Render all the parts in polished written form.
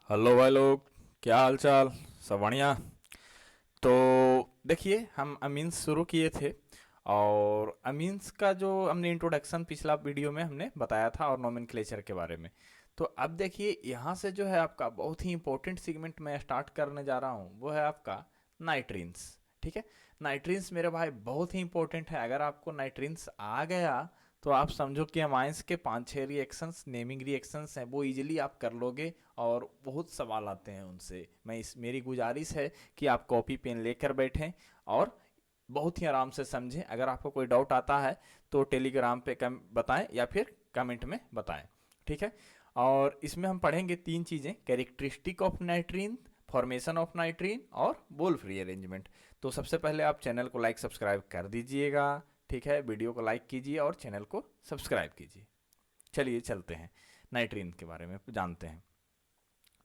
Hello भाई लोग। क्या हाल चाल? सब बढ़िया। तो देखिए, हम अमीन्स शुरू किए थे और अमीन्स का जो हमने इंट्रोडक्शन पिछला वीडियो में हमने बताया था और नोमेनक्लेचर के बारे में। तो अब देखिए, यहाँ से जो है आपका बहुत ही इंपॉर्टेंट सेगमेंट मैं स्टार्ट करने जा रहा हूँ, वो है आपका नाइट्रीन्स। ठीक है। नाइट्रीन्स मेरे भाई बहुत ही इंपॉर्टेंट है। अगर आपको नाइट्रीन्स आ गया तो आप समझो कि अमाइंस के पांच छह रिएक्शंस, नेमिंग रिएक्शंस हैं, वो इजीली आप कर लोगे। और बहुत सवाल आते हैं उनसे। मेरी गुजारिश है कि आप कॉपी पेन लेकर बैठें और बहुत ही आराम से समझें। अगर आपको कोई डाउट आता है तो टेलीग्राम पे कम बताएं या फिर कमेंट में बताएं। ठीक है। और इसमें हम पढ़ेंगे तीन चीज़ें: कैरेक्टरिस्टिक ऑफ नाइट्रीन, फॉर्मेशन ऑफ नाइट्रीन और बोल फ्री अरेंजमेंट। तो सबसे पहले आप चैनल को लाइक सब्सक्राइब कर दीजिएगा। ठीक है, वीडियो को लाइक कीजिए और चैनल को सब्सक्राइब कीजिए। चलिए चलते हैं, नाइट्रीन के बारे में जानते हैं।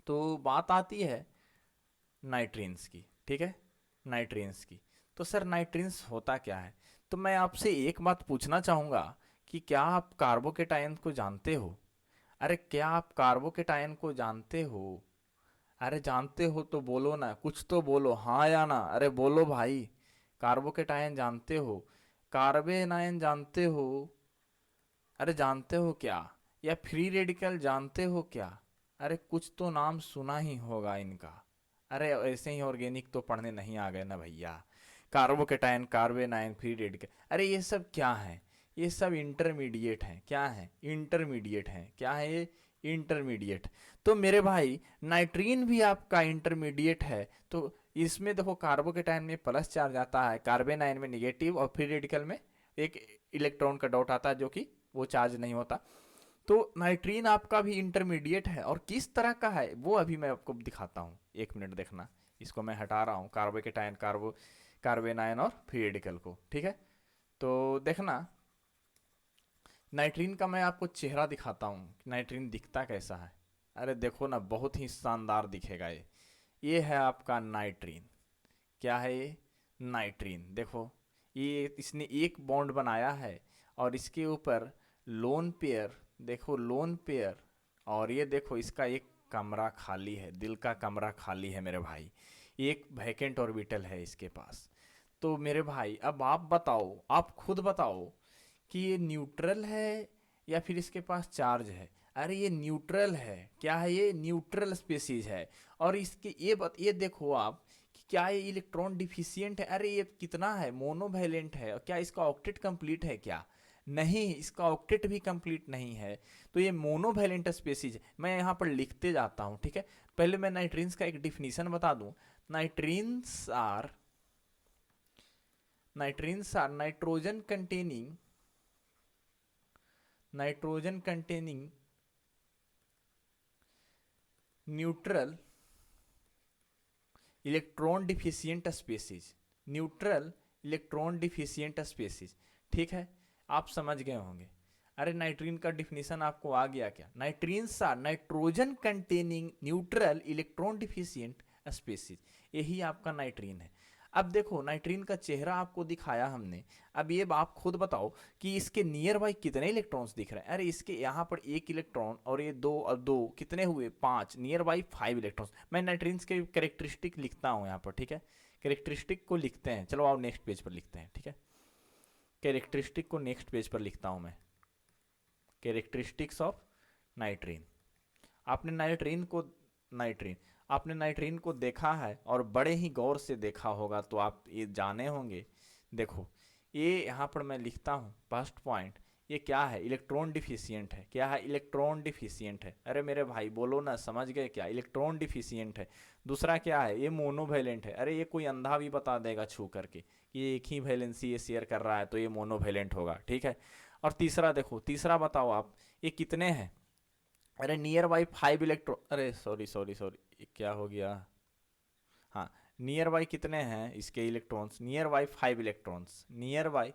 तो बात आती है नाइट्रीन्स की। ठीक है, नाइट्रीन्स की। तो सर नाइट्रीन्स होता क्या है? तो मैं आपसे एक बात पूछना चाहूँगा कि क्या आप कार्बोकेटायन को जानते हो? अरे क्या आप कार्बोकेटायन को जानते हो? अरे जानते हो तो बोलो ना, कुछ तो बोलो, हाँ या ना। अरे बोलो भाई। कार्बोकेटायन जानते हो? कार्बेनायन जानते हो? अरे जानते हो क्या? या फ्री रेडिकल जानते हो क्या? अरे कुछ तो नाम सुना ही होगा इनका। अरे ऐसे ही ऑर्गेनिक तो पढ़ने नहीं आ गए ना भैया। कार्बोकेटायन, कार्बेनाइन, फ्री रेडिकल, अरे ये सब क्या है? ये सब इंटरमीडिएट हैं। क्या है? इंटरमीडिएट हैं। क्या है ये? इंटरमीडिएट। तो मेरे भाई, नाइट्रीन भी आपका इंटरमीडिएट है। तो इसमें देखो, कार्बोकेटायन में प्लस चार्ज आता है, कार्बेनाइन में निगेटिव, और फ्री रेडिकल में एक इलेक्ट्रॉन का डॉट आता है जो कि वो चार्ज नहीं होता। तो नाइट्रीन आपका भी इंटरमीडिएट है। और किस तरह का है वो अभी मैं आपको दिखाता हूँ, एक मिनट देखना। इसको मैं हटा रहा हूँ, कार्बोकेटायन, कार्बेनायन और फ्री रेडिकल को। ठीक है। तो देखना, नाइट्रीन का मैं आपको चेहरा दिखाता हूँ, नाइट्रीन दिखता कैसा है। अरे देखो ना, बहुत ही शानदार दिखेगा ये है आपका नाइट्रीन। क्या है ये? नाइट्रीन। देखो, ये इसने एक बॉन्ड बनाया है और इसके ऊपर लोन पेयर। देखो लोन पेयर। और ये देखो, इसका एक कमरा खाली है, दिल का कमरा खाली है मेरे भाई। एक वैकेंट ऑर्बिटल है इसके पास। तो मेरे भाई, अब आप बताओ, आप खुद बताओ कि ये न्यूट्रल है या फिर इसके पास चार्ज है। अरे ये न्यूट्रल है। क्या है ये? न्यूट्रल स्पेसीज है। और इसके ये देखो आप कि क्या ये इलेक्ट्रॉन डिफिशियंट है? अरे ये कितना है? मोनोवैलेंट है। और क्या इसका ऑक्टेट कंप्लीट है क्या? नहीं, इसका ऑक्टेट भी कंप्लीट नहीं है। तो ये मोनोवैलेंट स्पेसीज है। मैं यहाँ पर लिखते जाता हूँ। ठीक है। पहले मैं नाइट्रीन्स का एक डिफिनीशन बता दूं। Nitrenes are nitrenes are nitrogen containing neutral electron deficient species. Neutral electron deficient species. ठीक है, आप समझ गए होंगे। अरे नाइट्रीन का डिफिनीशन आपको आ गया क्या? Nitrenes are nitrogen containing neutral electron deficient species. यही आपका नाइट्रीन है। अब देखो, नाइट्रीन का चेहरा आपको दिखाया हमने। अब ये आप खुद बताओ कि इसके नियर बाई कितने इलेक्ट्रॉन्स दिख रहे हैं। अरे इसके यहाँ पर एक इलेक्ट्रॉन, और ये दो और दो कितने हुए? पांच। Near by five electrons. मैं नाइट्रीन्स के कैरेक्टरिस्टिक लिखता हूँ यहाँ पर। ठीक है, कैरेक्टरिस्टिक को लिखते हैं। चलो आओ नेक्स्ट पेज पर लिखते हैं। ठीक है, कैरेक्टरिस्टिक को नेक्स्ट पेज पर लिखता हूँ मैं। Characteristics of नाइट्रीन। आपने नाइट्रीन को नाइट्रीन आपने नाइट्रीन को देखा है और बड़े ही गौर से देखा होगा, तो आप ये जाने होंगे। देखो, ये यहाँ पर मैं लिखता हूँ फर्स्ट पॉइंट। ये क्या है? इलेक्ट्रॉन डिफिशियंट है। क्या है? इलेक्ट्रॉन डिफिशियंट है। अरे मेरे भाई बोलो ना, समझ गए क्या? इलेक्ट्रॉन डिफिशियंट है। दूसरा क्या है? ये मोनोवैलेंट है। अरे ये कोई अंधा भी बता देगा छू करके कि ये एक ही वैलेंसी ये शेयर कर रहा है, तो ये मोनोवैलेंट होगा। ठीक है। और तीसरा देखो, तीसरा बताओ आप, ये कितने हैं? अरे नियर बाई फाइव इलेक्ट्रॉन, अरे सॉरी सॉरी सॉरी, क्या हो गया? हाँ, नियर बाई कितने हैं इसके electrons? Near by five electrons. Near by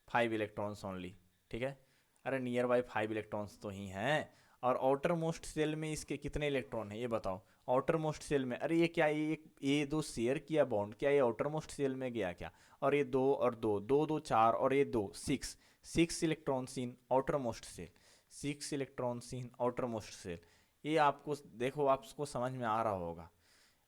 five electrons only. ठीक है। अरे नियर बाई फाइव इलेक्ट्रॉन्स तो ही हैं। और आउटर मोस्ट सेल में इसके कितने इलेक्ट्रॉन हैं ये बताओ? आउटर मोस्ट सेल में, अरे ये क्या, ये दो शेयर किया बॉन्ड, क्या ये आउटर मोस्ट सेल में गया क्या? और ये दो और दो, दो दो चार, और ये दो, six. Six electrons in outermost shell. Six electrons in outermost shell. ये आपको देखो, आपको समझ में आ रहा होगा,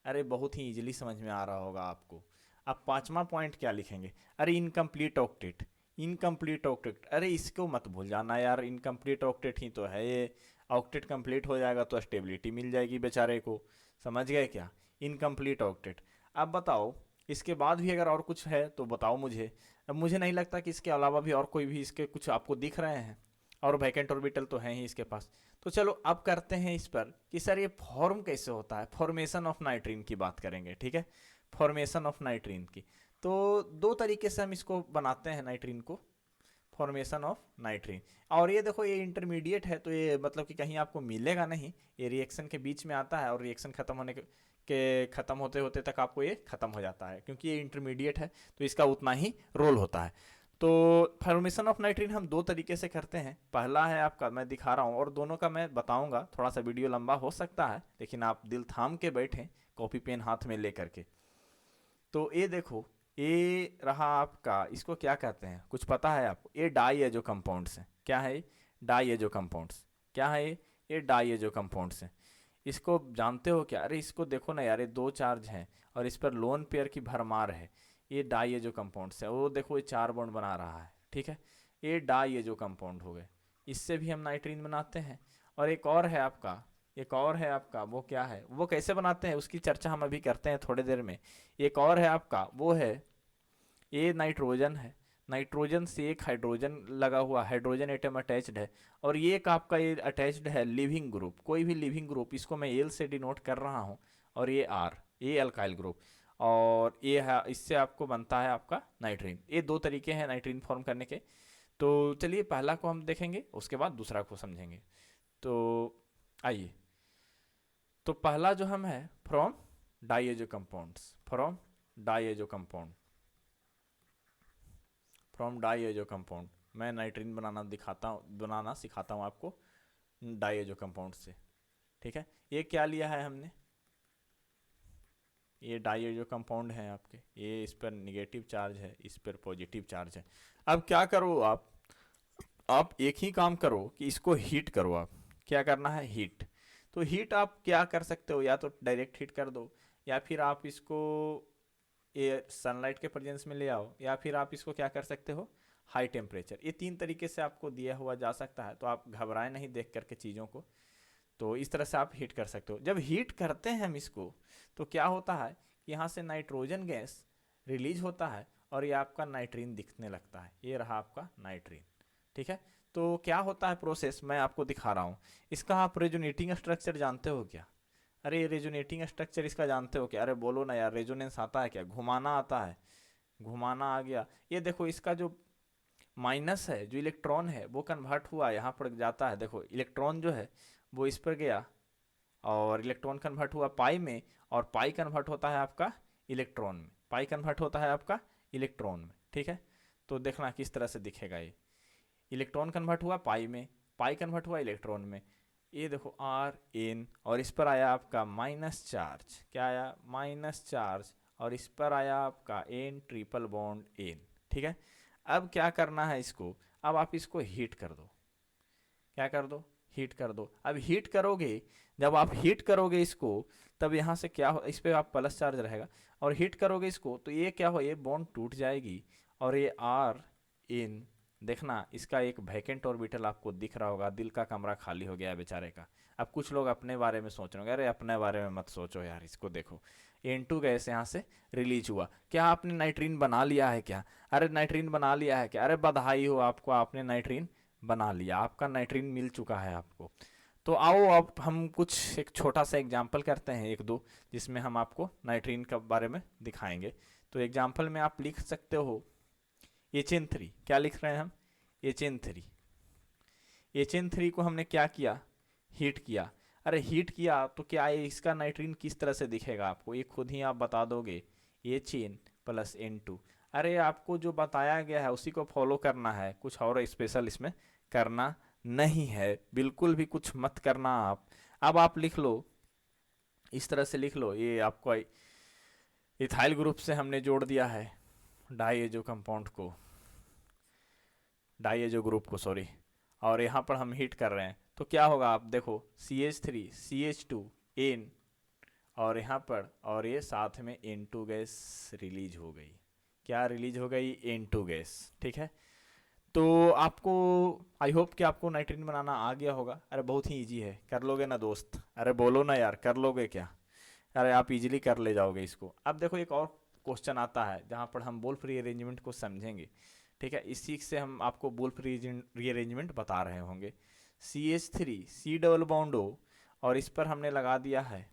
अरे बहुत ही इजीली समझ में आ रहा होगा आपको। अब पांचवा पॉइंट क्या लिखेंगे, अरे इनकम्प्लीट ऑक्टेट। इनकम्प्लीट ऑक्टेट, अरे इसको मत भूल जाना यार, इनकम्प्लीट ऑक्टेट ही तो है ये। ऑक्टेट कंप्लीट हो जाएगा तो स्टेबिलिटी मिल जाएगी बेचारे को, समझ गए क्या, इनकम्प्लीट ऑक्टेट। अब बताओ इसके बाद भी अगर और कुछ है तो बताओ मुझे। अब मुझे नहीं लगता कि इसके अलावा भी और कोई भी इसके कुछ आपको दिख रहे हैं, और वैकेंट ऑर्बिटल तो हैं ही इसके पास। तो चलो अब करते हैं इस पर कि सर ये फॉर्म कैसे होता है, फॉर्मेशन ऑफ नाइट्रीन की बात करेंगे, ठीक है। फॉर्मेशन ऑफ नाइट्रीन की, तो दो तरीके से हम इसको बनाते हैं नाइट्रीन को, फॉर्मेशन ऑफ नाइट्रीन। और ये देखो ये इंटरमीडिएट है, तो ये मतलब कि कहीं आपको मिलेगा नहीं, ये रिएक्शन के बीच में आता है और रिएक्शन खत्म होने के खत्म होते होते तक आपको ये खत्म हो जाता है, क्योंकि ये इंटरमीडिएट है तो इसका उतना ही रोल होता है। तो फॉर्मेशन ऑफ नाइट्रीन हम दो तरीके से करते हैं। पहला है आपका, मैं दिखा रहा हूँ और दोनों का मैं बताऊंगा, थोड़ा सा वीडियो लंबा हो सकता है, लेकिन आप दिल थाम के बैठें कॉपी पेन हाथ में ले करके। तो ये देखो, ये रहा आपका, इसको क्या कहते हैं कुछ पता है आपको, ये डाई है जो कंपाउंड्स हैं, क्या है, डाई है जो कंपाउंड्स, क्या है ये डाई है जो कंपाउंड्स हैं। इसको जानते हो क्या, अरे इसको देखो ना यार, ये दो चार्ज हैं और इस पर लोन पेयर की भरमार है। ये डाई ये जो कंपाउंड्स है, वो देखो ये चार बॉन्ड बना रहा है, ठीक है। ये डाई ये जो कंपाउंड हो गए, इससे भी हम नाइट्रीन बनाते हैं। और एक और है आपका, एक और है आपका, वो क्या है, वो कैसे बनाते हैं उसकी चर्चा हम अभी करते हैं थोड़ी देर में। एक और है आपका, वो है ये नाइट्रोजन है, नाइट्रोजन से एक हाइड्रोजन लगा हुआ, हाइड्रोजन एटम अटैच्ड है। और ये एक आपका ये अटैच्ड है लिविंग ग्रुप, कोई भी लिविंग ग्रुप, इसको मैं एल से डिनोट कर रहा हूँ, और ये आर, ये अल्काइल ग्रुप। और ये है, इससे आपको बनता है आपका नाइट्रीन। ये दो तरीके हैं नाइट्रीन फॉर्म करने के। तो चलिए पहला को हम देखेंगे, उसके बाद दूसरा को समझेंगे। तो आइए, तो पहला जो हम है, from diazo compounds, from diazo compound, from diazo compound. मैं नाइट्रीन बनाना दिखाता हूँ, बनाना सिखाता हूँ आपको डाइएजो कंपाउंड से, ठीक है। ये क्या लिया है हमने, ये डाइएजो कंपाउंड है आपके, ये इस पर निगेटिव चार्ज है, इस पर पॉजिटिव चार्ज है। अब क्या करो आप एक ही काम करो कि इसको हीट करो। आप क्या करना है, हीट। तो हीट आप क्या कर सकते हो, या तो डायरेक्ट हीट कर दो, या फिर आप इसको ये सनलाइट के प्रेजेंस में ले आओ, या फिर आप इसको क्या कर सकते हो, हाई टेम्परेचर। ये तीन तरीके से आपको दिया हुआ जा सकता है, तो आप घबराएं नहीं देख करके चीज़ों को। तो इस तरह से आप हीट कर सकते हो। जब हीट करते हैं हम इसको, तो क्या होता है कि यहाँ से नाइट्रोजन गैस रिलीज होता है और ये आपका नाइट्रीन दिखने लगता है, ये रहा आपका नाइट्रीन, ठीक है। तो क्या होता है प्रोसेस, मैं आपको दिखा रहा हूँ। इसका आप रेजोनेटिंग स्ट्रक्चर जानते हो क्या, अरे रेजोनेटिंग स्ट्रक्चर इसका जानते हो क्या, अरे बोलो ना यार, रेजोनेंस आता है क्या, घुमाना आता है, घुमाना आ गया। ये देखो इसका जो माइनस है, जो इलेक्ट्रॉन है वो कन्वर्ट हुआ यहाँ पर जाता है, देखो इलेक्ट्रॉन जो है वो इस पर गया, और इलेक्ट्रॉन कन्वर्ट हुआ पाई में, और पाई कन्वर्ट होता है आपका इलेक्ट्रॉन में, पाई कन्वर्ट होता है आपका इलेक्ट्रॉन में, ठीक है। तो देखना किस तरह से दिखेगा, ये इलेक्ट्रॉन कन्वर्ट हुआ पाई में, पाई कन्वर्ट हुआ इलेक्ट्रॉन में। ये देखो आर एन, और इस पर आया आपका माइनस चार्ज, क्या आया, माइनस चार्ज, और इस पर आया आपका एन ट्रिपल बॉन्ड एन, ठीक है। अब क्या करना है इसको, अब आप इसको हीट कर दो, क्या कर दो, हीट कर दो। अब हीट करोगे, जब आप हीट करोगे इसको, तब यहाँ से क्या हो, इस पर आप प्लस चार्ज रहेगा, और हीट करोगे इसको तो ये क्या हो, ये बॉन्ड टूट जाएगी, और ये आर इन, देखना इसका एक वैकेंट ऑर्बिटल आपको दिख रहा होगा, दिल का कमरा खाली हो गया है बेचारे का। अब कुछ लोग अपने बारे में सोच रहे होंगे, अरे अपने बारे में मत सोचो यार, इसको देखो N2 गैस यहाँ से रिलीज हुआ, क्या आपने नाइट्रीन बना लिया है क्या, अरे नाइट्रीन बना लिया है क्या, अरे बधाई हो आपको, आपने नाइट्रीन बना लिया, आपका नाइट्रीन मिल चुका है आपको। तो आओ अब हम कुछ एक छोटा सा एग्जाम्पल करते हैं, एक दो, जिसमें हम आपको नाइट्रीन के बारे में दिखाएंगे। तो एग्जाम्पल में आप लिख सकते हो HN3, क्या लिख रहे हैं हम, HN3। HN3 को हमने क्या किया, हीट किया। अरे हीट किया तो क्या है, इसका नाइट्रीन किस तरह से दिखेगा आपको, ये खुद ही आप बता दोगे, HN प्लस N2। अरे आपको जो बताया गया है उसी को फॉलो करना है, कुछ और स्पेशल इसमें करना नहीं है, बिल्कुल भी कुछ मत करना आप। अब आप लिख लो, इस तरह से लिख लो, ये आपको इथाइल ग्रुप से हमने जोड़ दिया है डाइएजो कंपाउंड को, डाइएजो ग्रुप को सॉरी, और यहाँ पर हम हीट कर रहे हैं। तो क्या होगा, आप देखो CH3 CH2 एन, और यहाँ पर और ये साथ में N2 गैस रिलीज हो गई। क्या रिलीज हो गई? N2 gas. ठीक है, तो आपको, आई होप कि आपको नाइट्रीन बनाना आ गया होगा। अरे बहुत ही इजी है, कर लोगे ना दोस्त? अरे बोलो ना यार, कर लोगे क्या? अरे आप इजीली कर ले जाओगे इसको। अब देखो एक और क्वेश्चन आता है जहाँ पर हम बोल्फ रीअरेंजमेंट को समझेंगे। ठीक है, इसी से हम आपको बोल्फ रीअरेंजमेंट बता रहे होंगे। CH3 C double bond O, और इस पर हमने लगा दिया है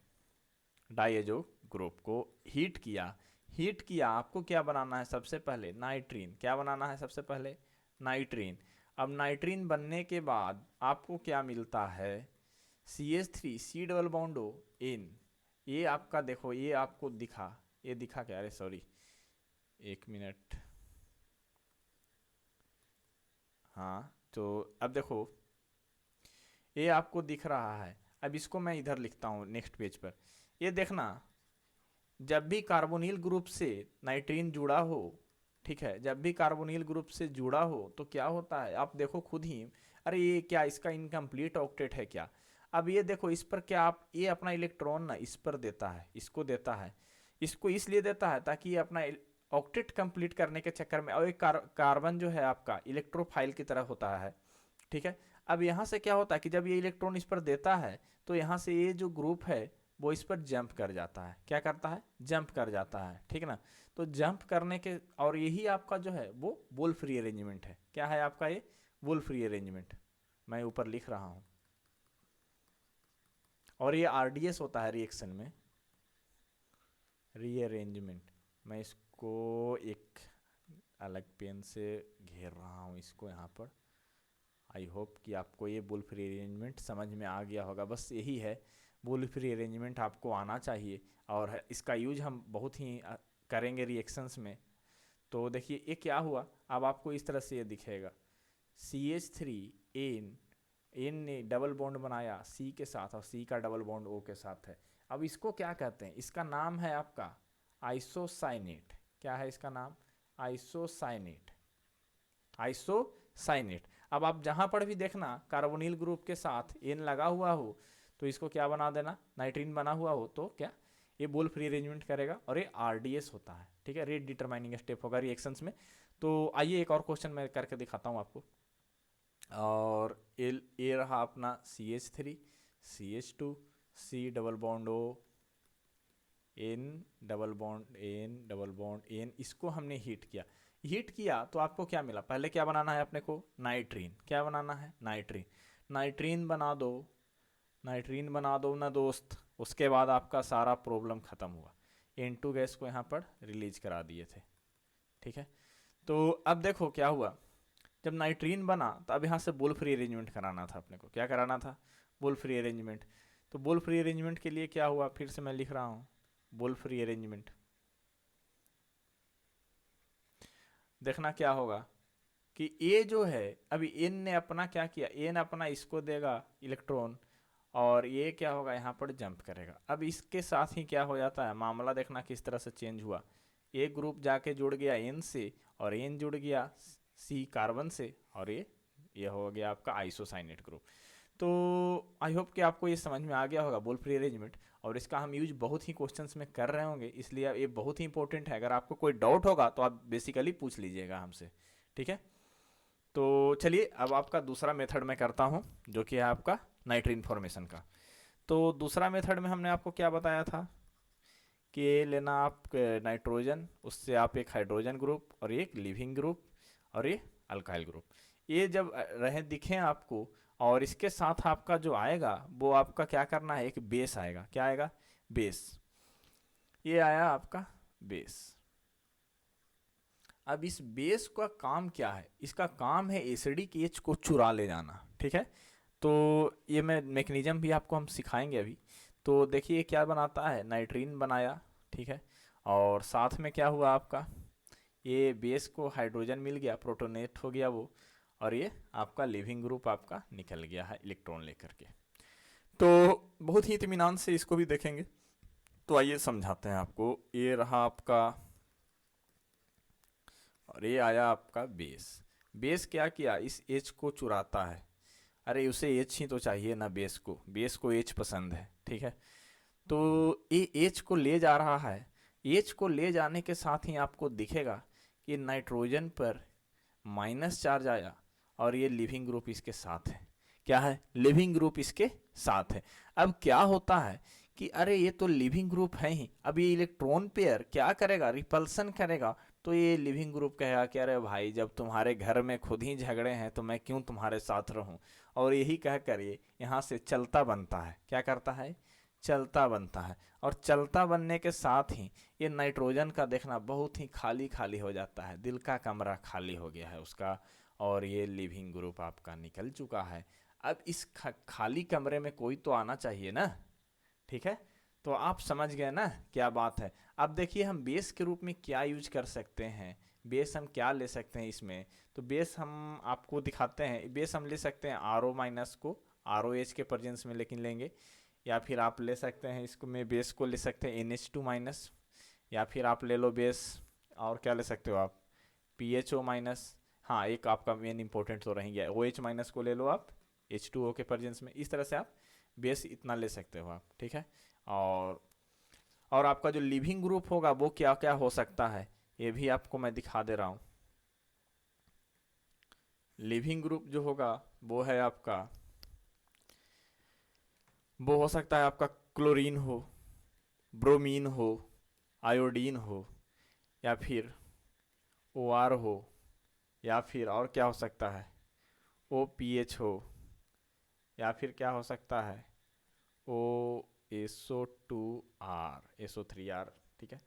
डाइएजो ग्रुप को, हीट किया। हीट किया, आपको क्या बनाना है सबसे पहले? नाइट्रीन। क्या बनाना है सबसे पहले? नाइट्रीन। अब नाइट्रीन बनने के बाद आपको क्या मिलता है? CH3 C double bond O N। ये आपका देखो, ये आपको दिखा, ये दिखा क्या? अरे सॉरी, एक मिनट। हाँ, तो अब देखो ये आपको दिख रहा है। अब इसको मैं इधर लिखता हूँ नेक्स्ट पेज पर। ये देखना, जब भी कार्बोनिल ग्रुप से नाइट्रीन जुड़ा हो, ठीक है, जब भी कार्बोनिल ग्रुप से जुड़ा हो तो क्या होता है आप देखो खुद ही। अरे ये क्या, इसका इनकम्प्लीट ऑक्टेट है क्या? अब ये देखो इस पर क्या, आप ये अपना इलेक्ट्रॉन ना इस पर देता है, इसको देता है। इसको इसलिए देता है ताकि ये अपना ऑक्टेट कंप्लीट करने के चक्कर में, और एक कार्बन जो है आपका इलेक्ट्रोफाइल की तरह होता है। ठीक है, अब यहाँ से क्या होता है कि जब ये इलेक्ट्रॉन इस पर देता है तो यहाँ से ये जो ग्रुप है वो इस पर जंप कर जाता है। क्या करता है? जंप कर जाता है। ठीक ना, तो जंप करने के, और यही आपका जो है वो वुल्फ रीअरेंजमेंट है। क्या है आपका ये? Wolf rearrangement. मैं ऊपर लिख रहा हूँ, और ये RDS होता है रिएक्शन में, रीअरेंजमेंट। मैं इसको एक अलग पेन से घेर रहा हूँ इसको यहाँ पर। आई होप कि आपको ये वुल्फ रीअरेंजमेंट समझ में आ गया होगा। बस यही है, वुल्फ रीअरेंजमेंट आपको आना चाहिए, और इसका यूज हम बहुत ही करेंगे रिएक्शंस में। तो देखिए ये क्या हुआ, अब आपको इस तरह से ये दिखेगा। CH3 एन, एन ने डबल बॉन्ड बनाया C के साथ, और C का डबल बॉन्ड O के साथ है। अब इसको क्या कहते हैं? इसका नाम है आपका आइसोसाइनेट। क्या है इसका नाम? आइसोसाइनेट। आइसोसाइनेट। अब आप जहां पर भी देखना कार्बोनिल ग्रुप के साथ एन लगा हुआ हो तो इसको क्या बना देना? नाइट्रीन बना हुआ हो तो क्या ये वुल्फ रीअरेंजमेंट करेगा, और ये RDS होता है। ठीक है, रेट डिटरमाइनिंग स्टेप होगा रिएक्शंस में। तो आइए एक और क्वेश्चन मैं करके दिखाता हूँ आपको। और ये रहा अपना CH3 CH2 C double bond O N double bond N double bond N, इसको हमने हीट किया। हीट किया तो आपको क्या मिला? पहले क्या बनाना है अपने को? नाइट्रीन। क्या बनाना है? नाइट्रीन। नाइट्रीन बना दो, नाइट्रीन बना दो ना दोस्त। उसके बाद आपका सारा प्रॉब्लम खत्म हुआ। N2 गैस को यहाँ पर रिलीज करा दिए थे। ठीक है, तो अब देखो क्या हुआ, जब नाइट्रीन बना तो अब यहाँ से वुल्फ रीअरेंजमेंट कराना था अपने को। क्या कराना था? Wolf rearrangement. तो वुल्फ रीअरेंजमेंट के लिए क्या हुआ, फिर से मैं लिख रहा हूँ वुल्फ रीअरेंजमेंट। देखना क्या होगा कि ये जो है, अभी एन ने अपना क्या किया, एन अपना इसको देगा इलेक्ट्रॉन, और ये क्या होगा यहाँ पर जंप करेगा। अब इसके साथ ही क्या हो जाता है, मामला देखना किस तरह से चेंज हुआ। ए ग्रुप जाके जुड़ गया एन से, और एन जुड़ गया C कार्बन से, और ये हो गया आपका आइसोसाइनेट ग्रुप। तो आई होप कि आपको ये समझ में आ गया होगा वुल्फ रीअरेंजमेंट, और इसका हम यूज बहुत ही क्वेश्चंस में कर रहे होंगे, इसलिए ये बहुत ही इंपॉर्टेंट है। अगर आपको कोई डाउट होगा तो आप बेसिकली पूछ लीजिएगा हमसे। ठीक है, तो चलिए अब आपका दूसरा मेथड मैं करता हूँ, जो कि है आपका नाइट्रीन फॉर्मेशन का। तो दूसरा मेथड में हमने आपको क्या बताया था कि ये लेना आप नाइट्रोजन, उससे आप एक हाइड्रोजन ग्रुप और एक लिविंग ग्रुप और ये अल्काइल ग्रुप, ये जब रहे दिखें आपको, और इसके साथ आपका जो आएगा वो आपका क्या करना है, एक बेस आएगा। क्या आएगा? बेस। ये आया आपका बेस। अब इस बेस का काम क्या है? इसका काम है एसिडिक एच को चुरा ले जाना। ठीक है, तो ये मैं मैकेनिज्म भी आपको हम सिखाएंगे अभी। तो देखिए क्या बनाता है, नाइट्रीन बनाया। ठीक है, और साथ में क्या हुआ आपका, ये बेस को हाइड्रोजन मिल गया, प्रोटोनेट हो गया वो, और ये आपका लिविंग ग्रुप आपका निकल गया है इलेक्ट्रॉन लेकर के। तो बहुत ही इत्मीनान से इसको भी देखेंगे। तो आइए समझाते हैं आपको। ये रहा आपका, और ये आया आपका बेस। बेस क्या किया, इस एच को चुराता है, अरे उसे एच ही तो चाहिए ना, बेस को एच पसंद है, ठीक है। तो ये एच को ले जा रहा है, एच को ले जाने के साथ ही आपको दिखेगा कि नाइट्रोजन पर माइनस चार्ज आया और ये लिविंग ग्रुप इसके साथ है। क्या है? लिविंग ग्रुप इसके साथ है। अब क्या होता है कि अरे ये तो लिविंग ग्रुप है ही, अब ये इलेक्ट्रॉन पेयर क्या करेगा? रिपल्सन करेगा। तो ये लिविंग ग्रुप कहेगा कि अरे भाई, जब तुम्हारे घर में खुद ही झगड़े हैं तो मैं क्यों तुम्हारे साथ रहूं। और यही कह कर ये यहाँ से चलता बनता है। क्या करता है? चलता बनता है। और चलता बनने के साथ ही ये नाइट्रोजन का देखना बहुत ही खाली खाली हो जाता है, दिल का कमरा खाली हो गया है उसका, और ये लिविंग ग्रुप आपका निकल चुका है। अब इस खाली कमरे में कोई तो आना चाहिए ना, ठीक है। तो आप समझ गए ना क्या बात है। अब देखिए हम बेस के रूप में क्या यूज कर सकते हैं, बेस हम क्या ले सकते हैं इसमें। तो बेस हम आपको दिखाते हैं। बेस हम ले सकते हैं आर ओ माइनस को आर ओ एच के प्रेजेंस में लेकिन लेंगे, या फिर आप ले सकते हैं इसको में बेस को ले सकते हैं NH2 माइनस, या फिर आप ले लो बेस और क्या ले सकते हो आप PHO माइनस। हाँ, एक आपका मेन इंपॉर्टेंट तो रह गया, OH माइनस को ले लो आप H2O के प्रेजेंस में। इस तरह से आप बेस इतना ले सकते हो आप, ठीक है। और और आपका जो लिविंग ग्रुप होगा वो क्या क्या हो सकता है, ये भी आपको मैं दिखा दे रहा हूँ। लिविंग ग्रुप जो होगा वो है आपका, वो हो सकता है आपका क्लोरीन हो, ब्रोमीन हो, आयोडीन हो, या फिर OR हो, या फिर और क्या हो सकता है OPH हो, या फिर क्या हो सकता है SO2R, ठीक है।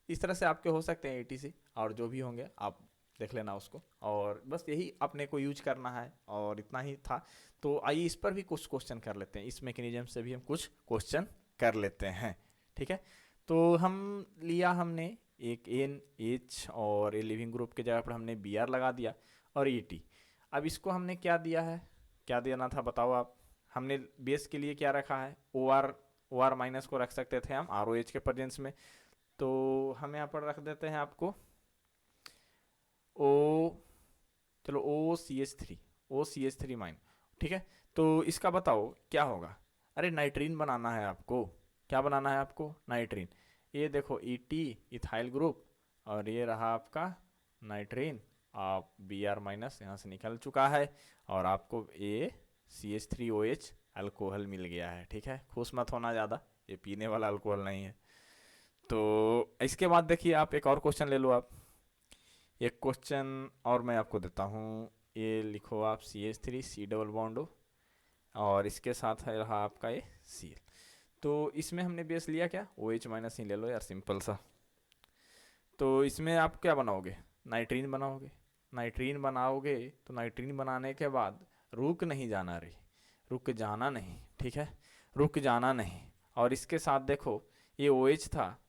इस तरह से आपके हो सकते हैं ATC, और जो भी होंगे आप देख लेना उसको। और बस यही अपने को यूज करना है और इतना ही था। तो आइए इस पर भी कुछ क्वेश्चन कर लेते हैं, इस मैकेनिज्म से भी हम कुछ क्वेश्चन कर लेते हैं, ठीक है। तो हम लिया हमने एक NH और ए लिविंग ग्रुप के जगह पर हमने Br लगा दिया और ET। अब इसको हमने क्या दिया है, क्या देना था बताओ आप। हमने बेस के लिए क्या रखा है OR माइनस को रख सकते थे हम ROH के प्रेजेंस में। तो हम यहाँ पर रख देते हैं आपको O, चलो OCH3 माइन, ठीक है। तो इसका बताओ क्या होगा। अरे नाइट्रीन बनाना है आपको, क्या बनाना है आपको? नाइट्रीन। ये देखो ET इथाइल ग्रुप, और ये रहा आपका नाइट्रीन। आप Br माइनस यहाँ से निकल चुका है, और आपको CH3OH अल्कोहल मिल गया है, ठीक है। खुश मत होना ज़्यादा, ये पीने वाला अल्कोहल नहीं है। तो इसके बाद देखिए आप एक और क्वेश्चन ले लो आप, एक क्वेश्चन और मैं आपको देता हूँ। ये लिखो आप CH3 C डबल बॉन्ड, और इसके साथ है रहा आपका ये Cl। तो इसमें हमने बेस लिया क्या, OH माइनस ही ले लो यार, सिंपल सा। तो इसमें आप क्या बनाओगे, नाइट्रीन बनाओगे। नाइट्रीन बनाओगे तो नाइट्रीन बनाने के बाद रुक नहीं जाना रे, रुक जाना नहीं, ठीक है, रुक जाना नहीं। और इसके साथ देखो ये OH था,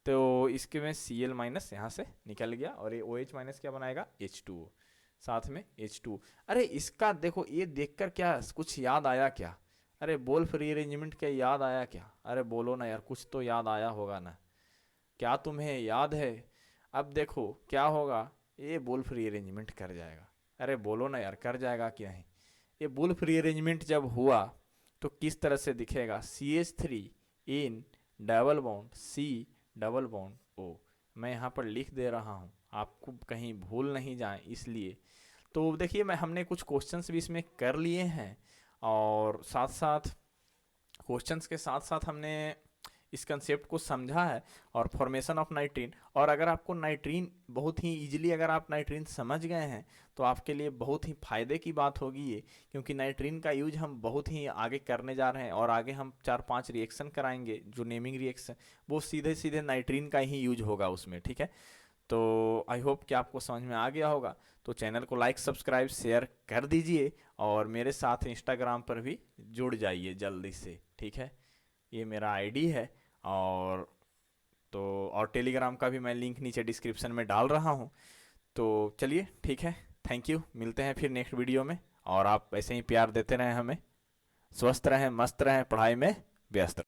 तो इसके में Cl माइनस यहाँ से निकल गया, और ये OH माइनस क्या बनाएगा H2O, साथ में H2। अरे इसका देखो, ये देखकर क्या कुछ याद आया क्या? अरे बोल्फ रीअरेंजमेंट क्या याद आया क्या? अरे बोलो ना यार, कुछ तो याद आया होगा ना, क्या तुम्हें याद है? अब देखो क्या होगा, ये वुल्फ रीअरेंजमेंट कर जाएगा। अरे बोलो ना यार, कर जाएगा कि नहीं? ये वुल्फ रीअरेंजमेंट जब हुआ तो किस तरह से दिखेगा, CH3 in double bond C double bond O। मैं यहाँ पर लिख दे रहा हूँ, आपको कहीं भूल नहीं जाए इसलिए। तो देखिए मैं हमने कुछ क्वेश्चंस भी इसमें कर लिए हैं, और साथ साथ क्वेश्चंस के साथ साथ हमने इस कंसेप्ट को समझा है, और फॉर्मेशन ऑफ नाइट्रीन। और अगर आपको नाइट्रीन बहुत ही इजीली अगर आप नाइट्रीन समझ गए हैं तो आपके लिए बहुत ही फ़ायदे की बात होगी ये, क्योंकि नाइट्रीन का यूज हम बहुत ही आगे करने जा रहे हैं, और आगे हम 4-5 रिएक्शन कराएंगे जो नेमिंग रिएक्शन, वो सीधे सीधे नाइट्रीन का ही यूज होगा उसमें, ठीक है। तो आई होप कि आपको समझ में आ गया होगा। तो चैनल को लाइक सब्सक्राइब शेयर कर दीजिए, और मेरे साथ इंस्टाग्राम पर भी जुड़ जाइए जल्दी से, ठीक है। ये मेरा आईडी है, और तो और टेलीग्राम का भी मैं लिंक नीचे डिस्क्रिप्शन में डाल रहा हूँ। तो चलिए ठीक है, थैंक यू, मिलते हैं फिर नेक्स्ट वीडियो में। और आप ऐसे ही प्यार देते रहें हमें। स्वस्थ रहें, मस्त रहें, पढ़ाई में व्यस्त रहें।